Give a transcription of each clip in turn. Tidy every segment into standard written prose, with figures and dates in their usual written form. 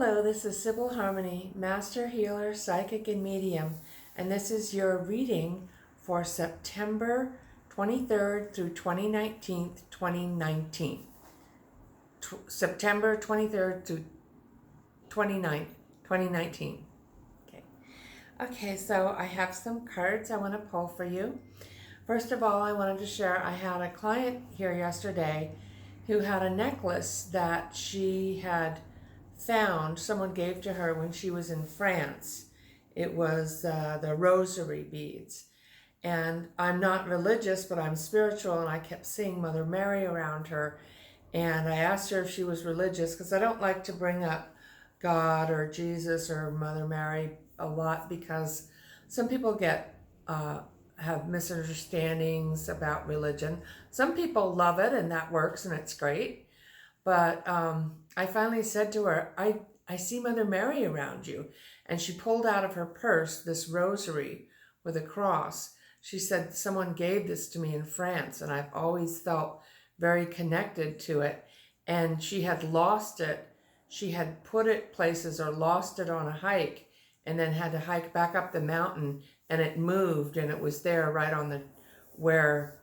Hello, this is Sibyl Harmony, Master Healer, Psychic, and Medium, and this is your reading for September 23rd through 2019. September 23rd to 29th, 2019. Okay, so I have some cards I want to pull for you. First of all, I wanted to share, I had a client here yesterday who had a necklace that she had found, someone gave to her when she was in France. It was the rosary beads. And I'm not religious, but I'm spiritual, and I kept seeing Mother Mary around her. And I asked her if she was religious, because I don't like to bring up God or Jesus or Mother Mary a lot, because some people have misunderstandings about religion. Some people love it, and that works, and it's great. But I finally said to her, I see Mother Mary around you. And she pulled out of her purse this rosary with a cross. She said, someone gave this to me in France, and I've always felt very connected to it. And she had lost it. She had put it places or lost it on a hike, and then had to hike back up the mountain, and it moved, and it was there right on the, where,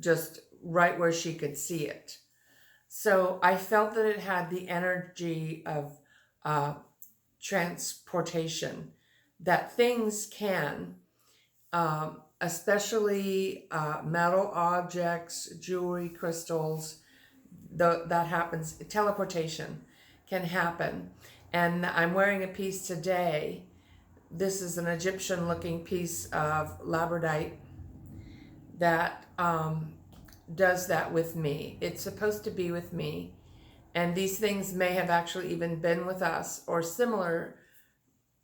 just right where she could see it. So I felt that it had the energy of transportation, that things can, especially metal objects, jewelry, crystals, that happens, teleportation can happen. And I'm wearing a piece today. This is an Egyptian looking piece of labradorite that does that with me. It's supposed to be with me. And these things may have actually even been with us or similar.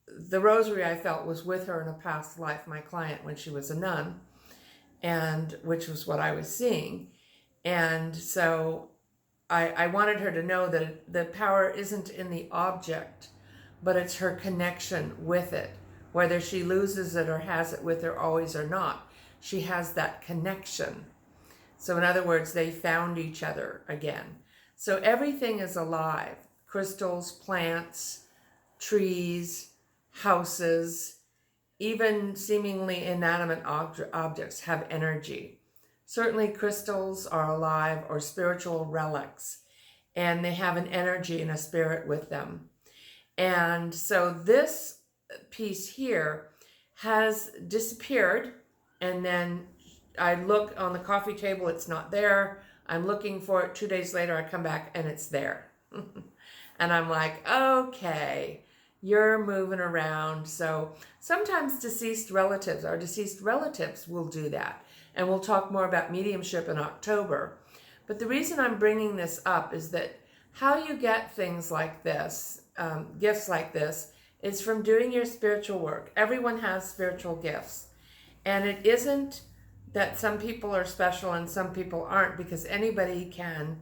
The rosary I felt was with her in a past life, my client, when she was a nun, and which was what I was seeing. And so I wanted her to know that the power isn't in the object, but it's her connection with it. Whether she loses it or has it with her always or not, she has that connection. So in other words, they found each other again. So everything is alive. Crystals, plants, trees, houses, even seemingly inanimate objects have energy. Certainly crystals are alive, or spiritual relics, and they have an energy and a spirit with them. And so this piece here has disappeared, and then I look on the coffee table, it's not there. I'm looking for it. 2 days later, I come back and it's there. And I'm like, okay, you're moving around. So sometimes our deceased relatives will do that. And we'll talk more about mediumship in October. But the reason I'm bringing this up is that how you get things like this, gifts like this, is from doing your spiritual work. Everyone has spiritual gifts. And it isn't that some people are special and some people aren't, because anybody can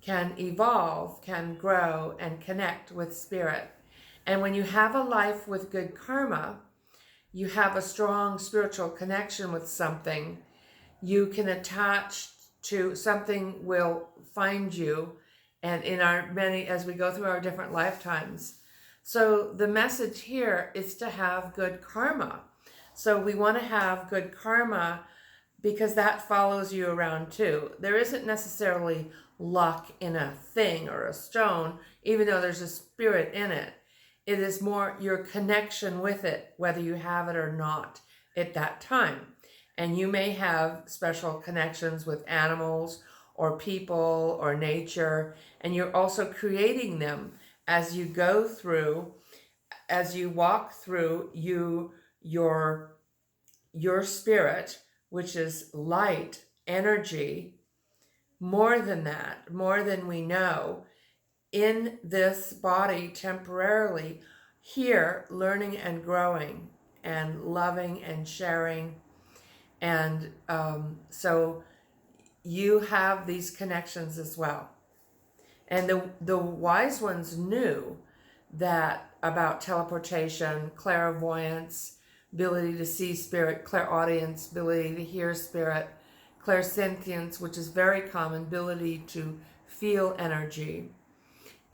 evolve, can grow, and connect with spirit. And when you have a life with good karma, you have a strong spiritual connection with something, you can attach to something, will find you, and in our many, as we go through our different lifetimes. So the message here is to have good karma. So we want to have good karma, because that follows you around too. There isn't necessarily luck in a thing or a stone, even though there's a spirit in it. It is more your connection with it, whether you have it or not at that time. And you may have special connections with animals or people or nature, and you're also creating them as you go through, as you walk through your spirit, which is light, energy, more than that, more than we know, in this body temporarily, here, learning and growing and loving and sharing. And so you have these connections as well. And the wise ones knew that about teleportation, clairvoyance, ability to see spirit, clairaudience, ability to hear spirit, clairsentience, which is very common, ability to feel energy,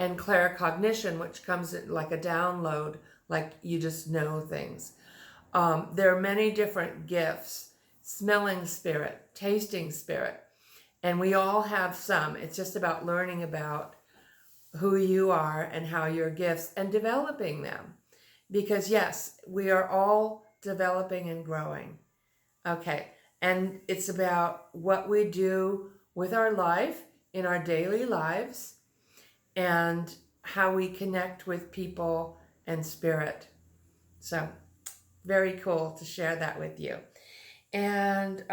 and claircognition, which comes like a download, like you just know things. There are many different gifts: smelling spirit, tasting spirit, and we all have some. It's just about learning about who you are and how your gifts and developing them. Because yes, we are all developing and growing. Okay. And it's about what we do with our life in our daily lives and how we connect with people and spirit. So very cool to share that with you. And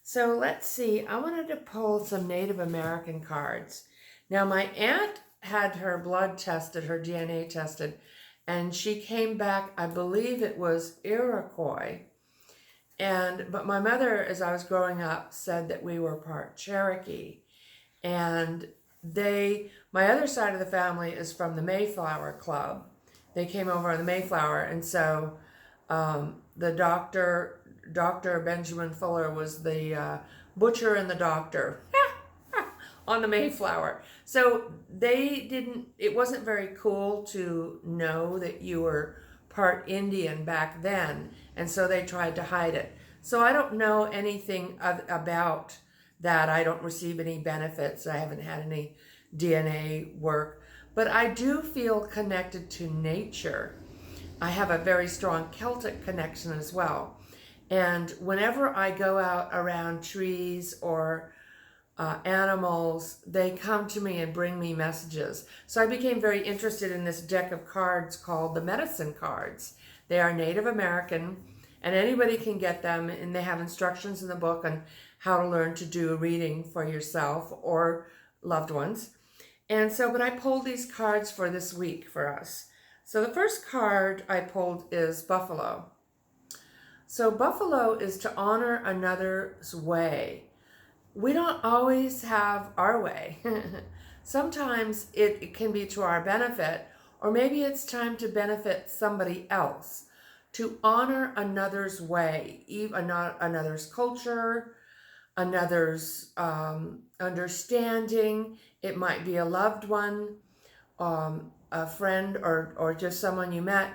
so let's see, I wanted to pull some Native American cards. Now, my aunt had her blood tested, her DNA tested, and she came back, I believe it was Iroquois. But my mother, as I was growing up, said that we were part Cherokee. And my other side of the family is from the Mayflower Club. They came over on the Mayflower, and so the Dr. Benjamin Fuller was the butcher and the doctor on the Mayflower. So it wasn't very cool to know that you were part Indian back then, and so they tried to hide it. So I don't know anything about that. I don't receive any benefits. I haven't had any DNA work, but I do feel connected to nature. I have a very strong Celtic connection as well. And whenever I go out around trees or animals, they come to me and bring me messages. So I became very interested in this deck of cards called the medicine cards. They are Native American, and anybody can get them, and they have instructions in the book on how to learn to do a reading for yourself or loved ones. And so, but I pulled these cards for this week for us. So the first card I pulled is Buffalo. So Buffalo is to honor another's way. We don't always have our way. Sometimes it can be to our benefit, or maybe it's time to benefit somebody else, to honor another's way, another's culture, another's understanding. It might be a loved one, a friend, or just someone you met,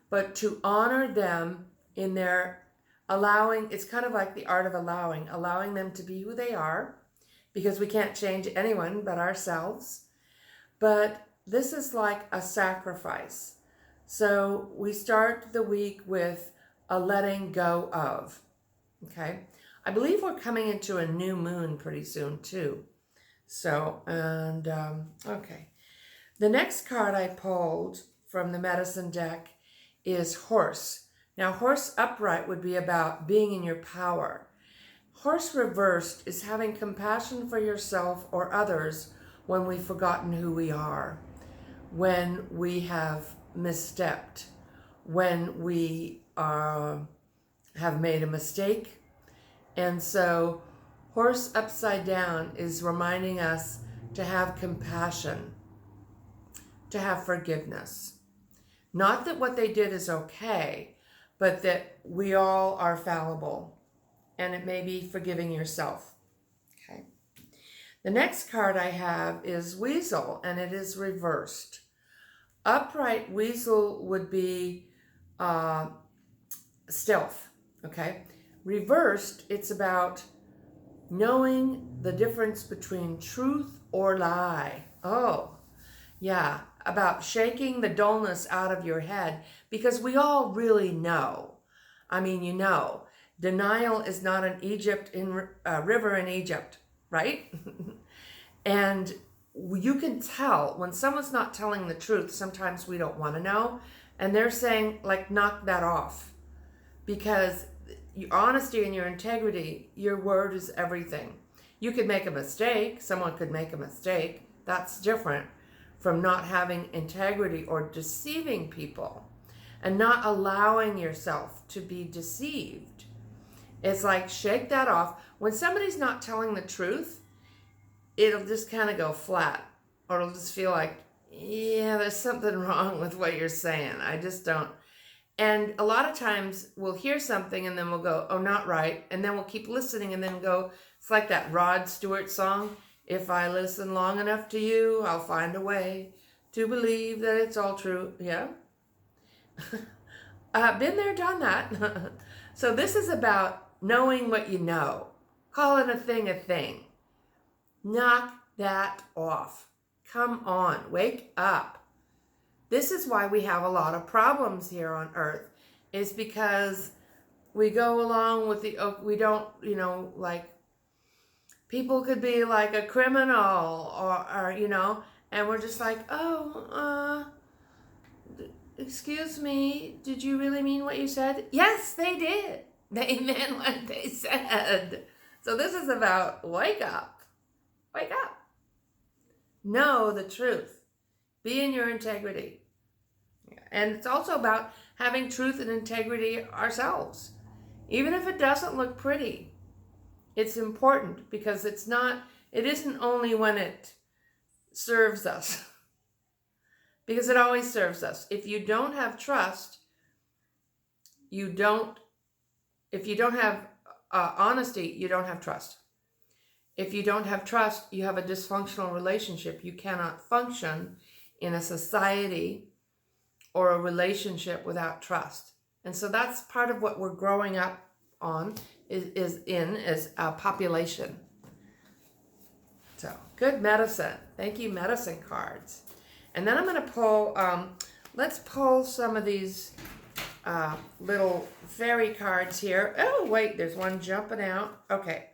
but to honor them in their it's kind of like the art of allowing them to be who they are, because we can't change anyone but ourselves. But this is like a sacrifice. So we start the week with a letting go of, okay? I believe we're coming into a new moon pretty soon too. So, okay. The next card I pulled from the medicine deck is Horse. Now, Horse upright would be about being in your power. Horse reversed is having compassion for yourself or others when we've forgotten who we are, when we have misstepped, when we have made a mistake. And so Horse upside down is reminding us to have compassion, to have forgiveness. Not that what they did is okay, but that we all are fallible, and it may be forgiving yourself. Okay. The next card I have is Weasel, and it is reversed. Upright Weasel would be stealth. Okay. Reversed, it's about knowing the difference between truth or lie. Oh, yeah. About shaking the dullness out of your head, because we all really know. I mean, denial is not an river in Egypt, right? And you can tell when someone's not telling the truth. Sometimes we don't want to know, and they're saying, like, knock that off, because your honesty and your integrity, your word is everything. You could make a mistake. Someone could make a mistake. That's different from not having integrity or deceiving people and not allowing yourself to be deceived. It's like, shake that off. When somebody's not telling the truth, it'll just kind of go flat, or it'll just feel like, yeah, there's something wrong with what you're saying. I just don't. And a lot of times we'll hear something and then we'll go, oh, not right. And then we'll keep listening and then go, it's like that Rod Stewart song. If I listen long enough to you, I'll find a way to believe that it's all true. Yeah. Been there, done that. So this is about knowing what you know. Calling a thing a thing. Knock that off. Come on, wake up. This is why we have a lot of problems here on earth, is because we go along with we don't, like, people could be like a criminal or and we're just like, oh, excuse me, did you really mean what you said? Yes, they did. They meant what they said. So this is about wake up. Wake up. Know the truth. Be in your integrity. And it's also about having truth and integrity ourselves. Even if it doesn't look pretty, it's important because it isn't only when it serves us. Because it always serves us. If you don't have trust, if you don't have honesty, you don't have trust. If you don't have trust, you have a dysfunctional relationship. You cannot function in a society or a relationship without trust. And so that's part of what we're growing up on is a population. So good medicine. Thank you, medicine cards. And then I'm going to pull, let's pull some of these little fairy cards here. Oh, wait, there's one jumping out. Okay.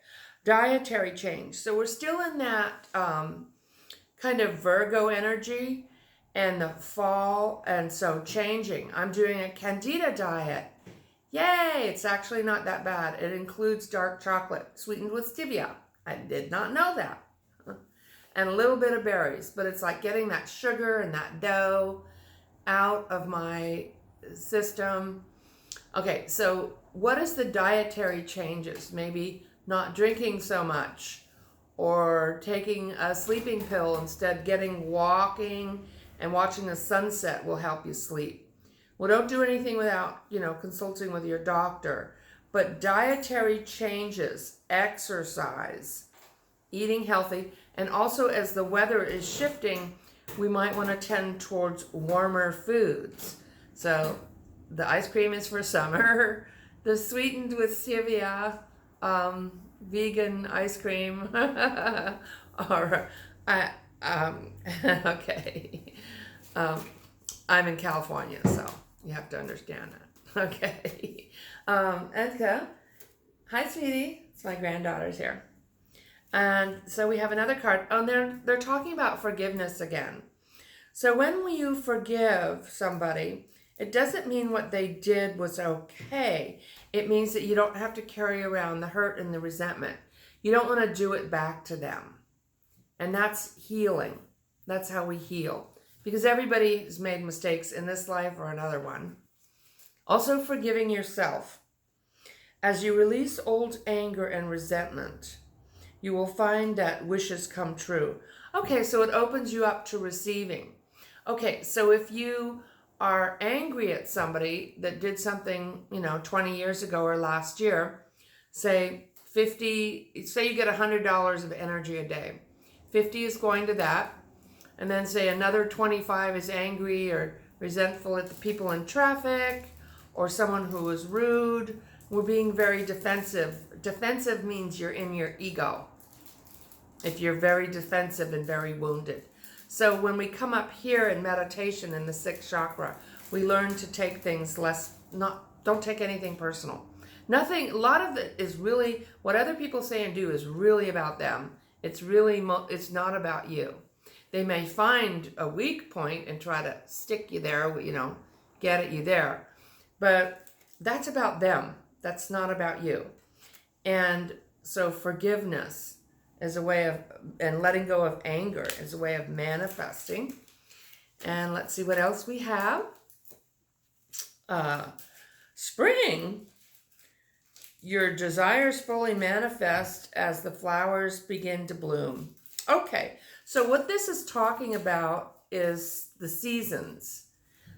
Dietary change. So we're still in that kind of Virgo energy and the fall. And so changing. I'm doing a Candida diet. Yay! It's actually not that bad. It includes dark chocolate sweetened with stevia. I did not know that. And a little bit of berries. But it's like getting that sugar and that dough out of my system. Okay, so what is the dietary changes? Maybe not drinking so much, or taking a sleeping pill instead, walking and watching the sunset will help you sleep. Well, don't do anything without, consulting with your doctor. But dietary changes, exercise, eating healthy, and also as the weather is shifting, we might want to tend towards warmer foods. So the ice cream is for summer, the sweetened with stevia, vegan ice cream, or okay. I'm in California, so you have to understand that. Okay. Edka, hi, sweetie. It's my granddaughter's here. And so we have another card. Oh, they're talking about forgiveness again. So when you forgive somebody, it doesn't mean what they did was okay. It means that you don't have to carry around the hurt and the resentment. You don't want to do it back to them. And that's healing. That's how we heal. Because everybody has made mistakes in this life or another one. Also forgiving yourself. As you release old anger and resentment, you will find that wishes come true. Okay, so it opens you up to receiving. Okay, so if you are angry at somebody that did something, 20 years ago or last year, say you get $100 of energy a day. 50 is going to that. And then say another 25 is angry or resentful at the people in traffic or someone who was rude. We're being very defensive. Defensive means you're in your ego. If you're very defensive and very wounded. So when we come up here in meditation in the 6th chakra, we learn to take things don't take anything personal. A lot of it is really, what other people say and do is really about them. It's not about you. They may find a weak point and try to stick you there, get at you there. But that's about them. That's not about you. And so forgiveness is a way of, and letting go of anger is a way of manifesting. And let's see what else we have. Spring. Your desires fully manifest as the flowers begin to bloom. Okay, so what this is talking about is the seasons.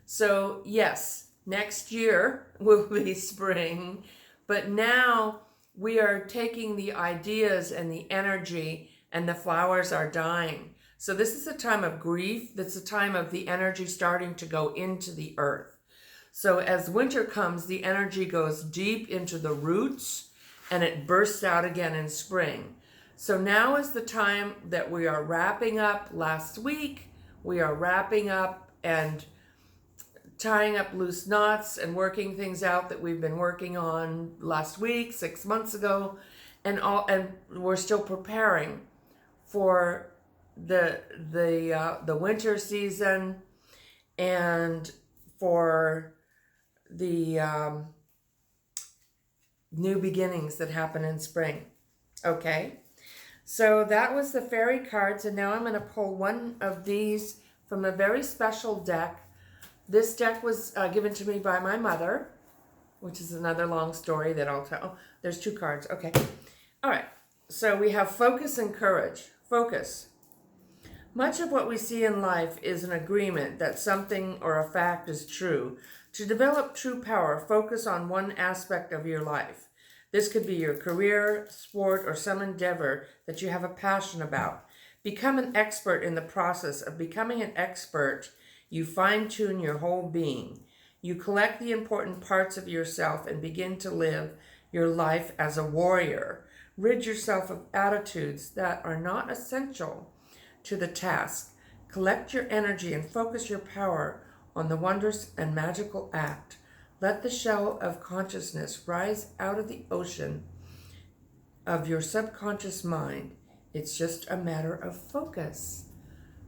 So yes, next year will be spring, but now we are taking the ideas and the energy and the flowers are dying. So this is a time of grief. This is a time of the energy starting to go into the earth. So as winter comes, the energy goes deep into the roots and it bursts out again in spring. So now is the time that we are wrapping up. Last week, we are wrapping up and tying up loose knots and working things out that we've been working on last week, 6 months ago, and we're still preparing for the winter season and for the new beginnings that happen in spring. Okay, so that was the fairy cards, and now I'm going to pull one of these from a very special deck. This deck was given to me by my mother, which is another long story that I'll tell. Oh, there's 2 cards. Okay. All right. So we have focus and courage. Focus. Much of what we see in life is an agreement that something or a fact is true. To develop true power, focus on one aspect of your life. This could be your career, sport, or some endeavor that you have a passion about. Become an expert in the process of becoming an expert. You fine-tune your whole being. You collect the important parts of yourself and begin to live your life as a warrior. Rid yourself of attitudes that are not essential to the task. Collect your energy and focus your power on the wondrous and magical act. Let the shell of consciousness rise out of the ocean of your subconscious mind. It's just a matter of focus.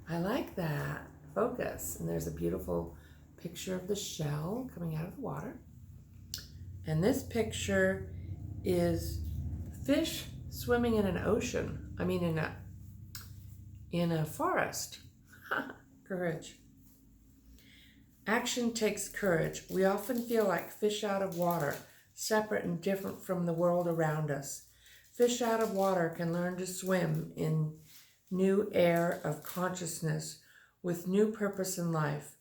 I like that. Focus. And there's a beautiful picture of the shell coming out of the water. And this picture is fish swimming in an ocean. I mean in a forest. Courage. Action takes courage. We often feel like fish out of water, separate and different from the world around us. Fish out of water can learn to swim in new air of consciousness with new purpose in life.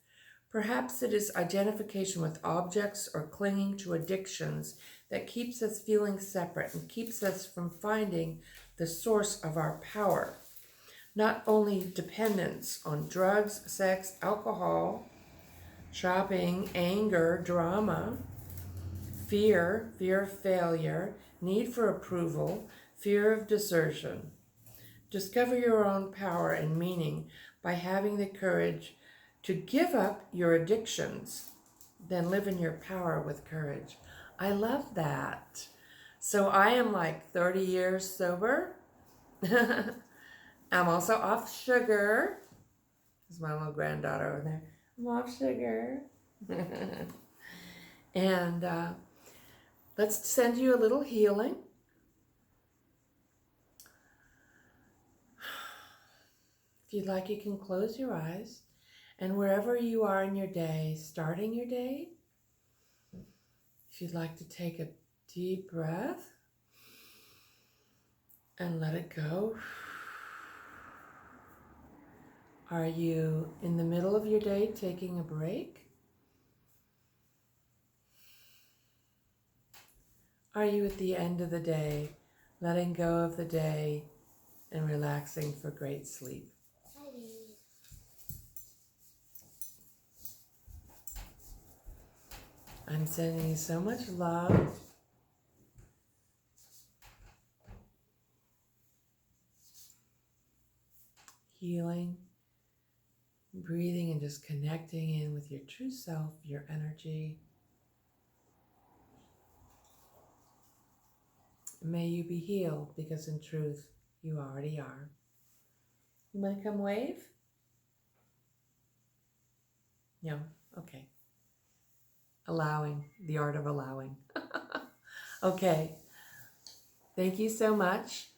Perhaps it is identification with objects or clinging to addictions that keeps us feeling separate and keeps us from finding the source of our power. Not only dependence on drugs, sex, alcohol, shopping, anger, drama, fear of failure, need for approval, fear of desertion. Discover your own power and meaning by having the courage to give up your addictions, then live in your power with courage. I love that. So I am like 30 years sober. I'm also off sugar. There's my little granddaughter over there. I'm off sugar. And let's send you a little healing. If you'd like, you can close your eyes, and wherever you are in your day, starting your day, if you'd like to take a deep breath and let it go. Are you in the middle of your day taking a break? Are you at the end of the day, letting go of the day and relaxing for great sleep? I'm sending you so much love. Healing, breathing, and just connecting in with your true self, your energy. May you be healed, because in truth, you already are. You want to come wave? No? Okay. Allowing, the art of allowing. Okay. Thank you so much.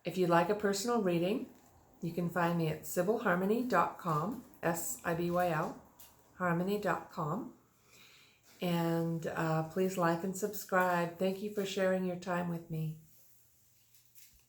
If you'd like a personal reading, you can find me at sibylharmony.com, SIBYL, harmony.com. And please like and subscribe. Thank you for sharing your time with me.